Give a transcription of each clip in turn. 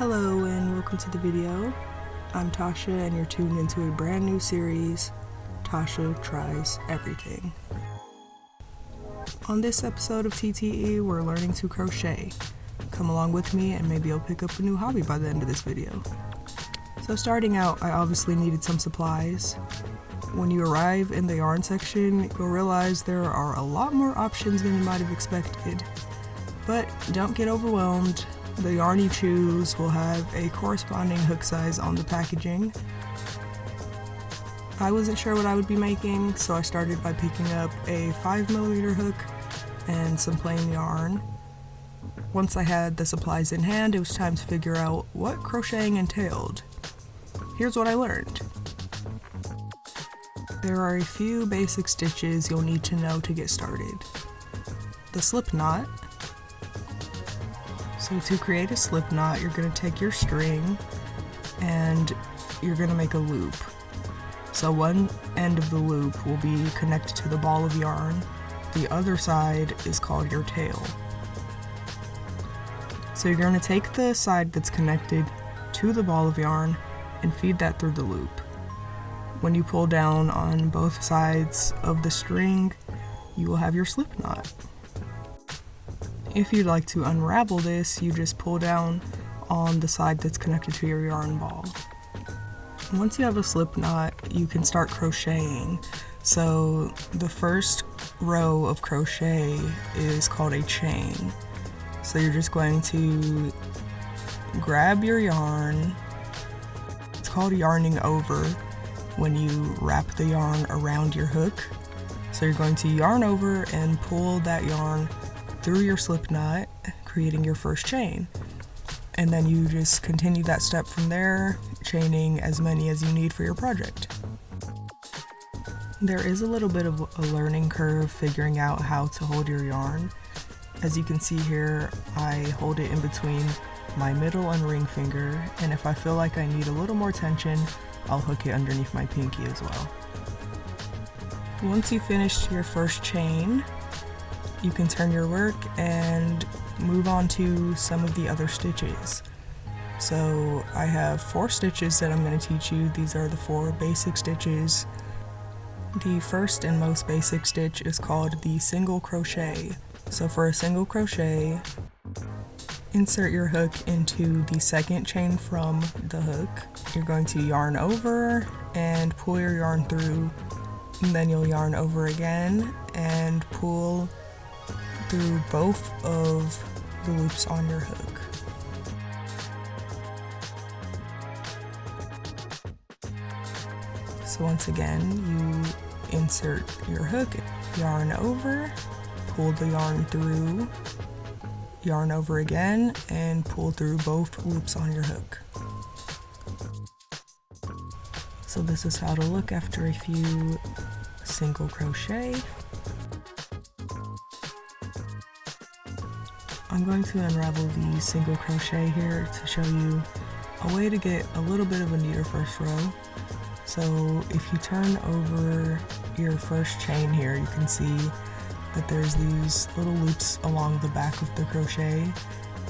Hello and welcome to the video. I'm Tasha and you're tuned into a brand new series, Tasha Tries Everything. On this episode of TTE, we're learning to crochet. Come along with me and maybe I'll pick up a new hobby by the end of this video. So starting out, I obviously needed some supplies. When you arrive in the yarn section, you'll realize there are a lot more options than you might have expected. But don't get overwhelmed. The yarn you choose will have a corresponding hook size on the packaging. I wasn't sure what I would be making, so I started by picking up a 5mm hook and some plain yarn. Once I had the supplies in hand, it was time to figure out what crocheting entailed. Here's what I learned. There are a few basic stitches you'll need to know to get started. The slip knot. So to create a slip knot, you're going to take your string and you're going to make a loop. So one end of the loop will be connected to the ball of yarn. The other side is called your tail. So you're going to take the side that's connected to the ball of yarn and feed that through the loop. When you pull down on both sides of the string, you will have your slip knot. If you'd like to unravel this, you just pull down on the side that's connected to your yarn ball. Once you have a slip knot, you can start crocheting. So the first row of crochet is called a chain. So you're just going to grab your yarn. It's called yarning over when you wrap the yarn around your hook. So you're going to yarn over and pull that yarn through your slip knot, creating your first chain. And then you just continue that step from there, chaining as many as you need for your project. There is a little bit of a learning curve figuring out how to hold your yarn. As you can see here, I hold it in between my middle and ring finger, and if I feel like I need a little more tension, I'll hook it underneath my pinky as well. Once you finish your first chain, you can turn your work and move on to some of the other stitches. So I have 4 stitches that I'm going to teach you. These are the 4 basic stitches. The first and most basic stitch is called the single crochet. So for a single crochet, insert your hook into the second chain from the hook. You're going to yarn over and pull your yarn through, and then you'll yarn over again and pull through both of the loops on your hook. So once again, you insert your hook, yarn over, pull the yarn through, yarn over again, and pull through both loops on your hook. So this is how to look after a few single crochet. I'm going to unravel the single crochet here to show you a way to get a little bit of a neater first row. So if you turn over your first chain here, you can see that there's these little loops along the back of the crochet.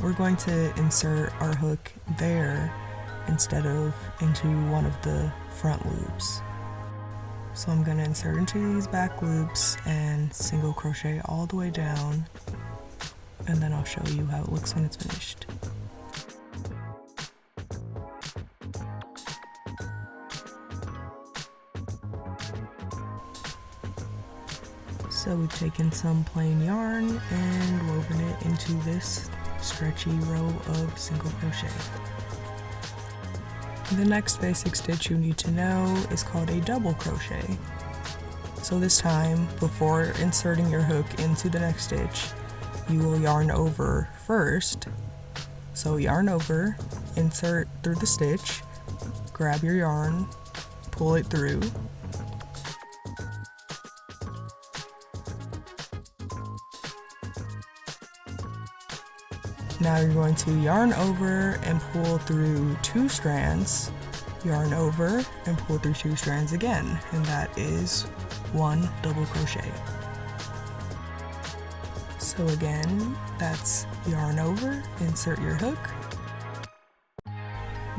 We're going to insert our hook there instead of into one of the front loops. So I'm going to insert into these back loops and single crochet all the way down, and then I'll show you how it looks when it's finished. So we've taken some plain yarn and woven it into this stretchy row of single crochet. The next basic stitch you need to know is called a double crochet. So this time, before inserting your hook into the next stitch, you will yarn over first. So yarn over, insert through the stitch, grab your yarn, pull it through. Now you're going to yarn over and pull through 2 strands, yarn over and pull through 2 strands again, and that is 1 double crochet. So again, that's yarn over, insert your hook,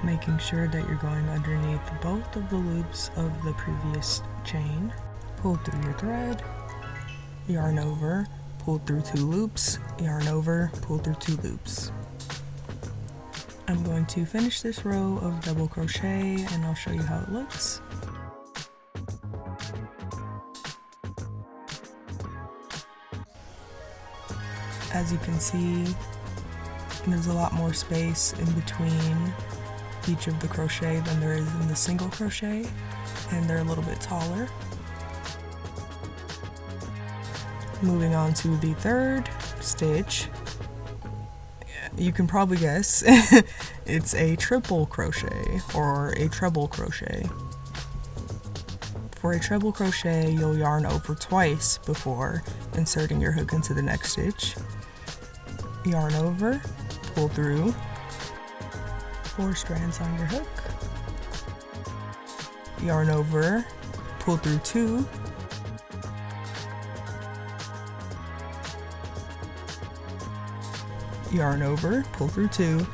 making sure that you're going underneath both of the loops of the previous chain. Pull through your thread, yarn over, pull through 2 loops, yarn over, pull through 2 loops. I'm going to finish this row of double crochet and I'll show you how it looks. As you can see, there's a lot more space in between each of the crochet than there is in the single crochet, and they're a little bit taller. Moving on to the third stitch, you can probably guess it's a triple crochet or a treble crochet. For a treble crochet, you'll yarn over twice before inserting your hook into the next stitch. Yarn over, pull through 4 strands on your hook, yarn over, pull through 2, yarn over, pull through 2,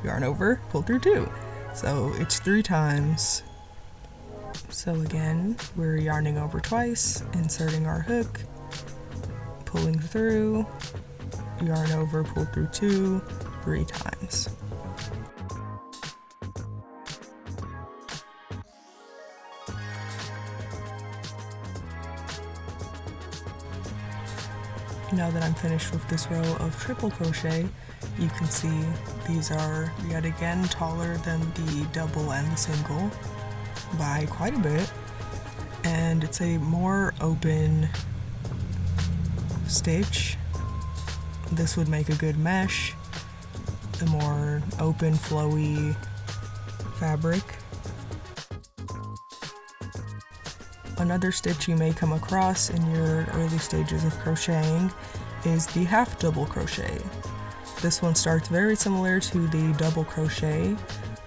yarn over, pull through 2. So it's 3 times. So again, we're yarning over twice, inserting our hook, pulling through, yarn over, pull through 2, 3 times. Now that I'm finished with this row of triple crochet, you can see these are yet again taller than the double and the single by quite a bit, and it's a more open stitch. This would make a good mesh, the more open flowy fabric. Another stitch you may come across in your early stages of crocheting is the half double crochet. This one starts very similar to the double crochet,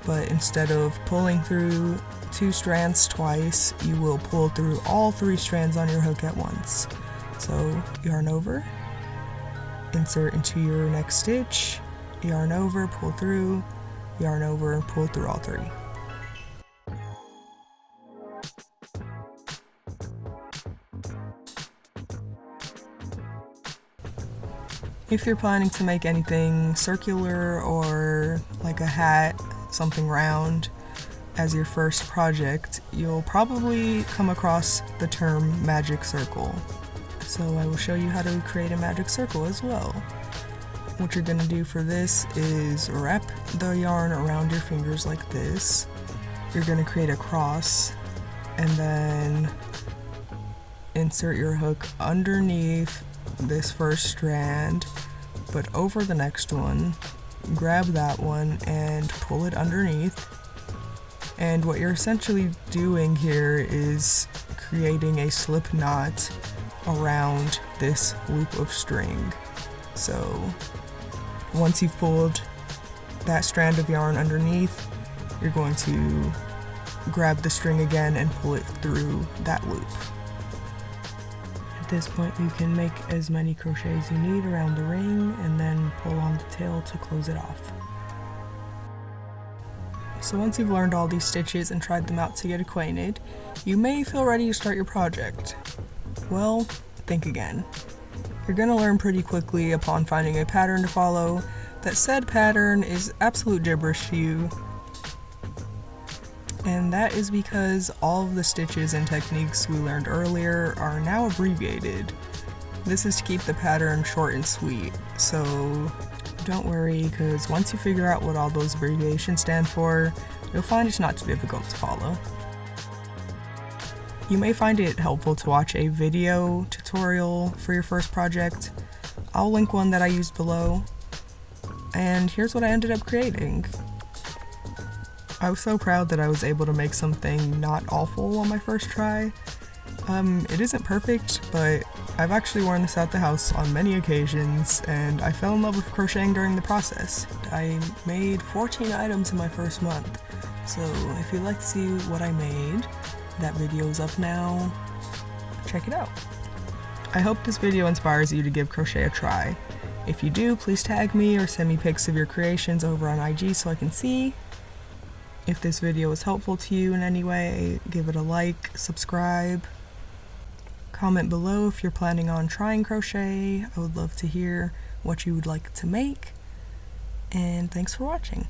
but instead of pulling through 2 strands twice, you will pull through all 3 strands on your hook at once. So yarn over, insert into your next stitch, yarn over, pull through, yarn over, pull through all 3. If you're planning to make anything circular or like a hat, something round, as your first project, you'll probably come across the term magic circle. So I will show you how to create a magic circle as well. What you're going to do for this is wrap the yarn around your fingers like this. You're going to create a cross and then insert your hook underneath this first strand, but over the next one. Grab that one and pull it underneath. And what you're essentially doing here is creating a slip knot around this loop of string. So once you've pulled that strand of yarn underneath, you're going to grab the string again and pull it through that loop. At this point, you can make as many crochets you need around the ring and then pull on the tail to close it off. So once you've learned all these stitches and tried them out to get acquainted, you may feel ready to start your project. Well, think again. You're going to learn pretty quickly upon finding a pattern to follow that said pattern is absolute gibberish to you. And that is because all of the stitches and techniques we learned earlier are now abbreviated. This is to keep the pattern short and sweet, so don't worry, because once you figure out what all those abbreviations stand for, you'll find it's not too difficult to follow. You may find it helpful to watch a video tutorial for your first project. I'll link one that I used below. And here's what I ended up creating. I was so proud that I was able to make something not awful on my first try. It isn't perfect, but I've actually worn this out the house on many occasions, and I fell in love with crocheting during the process. I made 14 items in my first month, so if you'd like to see what I made, that video is up now. Check it out. I hope this video inspires you to give crochet a try. If you do, please tag me or send me pics of your creations over on IG so I can see. If this video was helpful to you in any way, give it a like, subscribe. Comment below if you're planning on trying crochet. I would love to hear what you would like to make. And thanks for watching.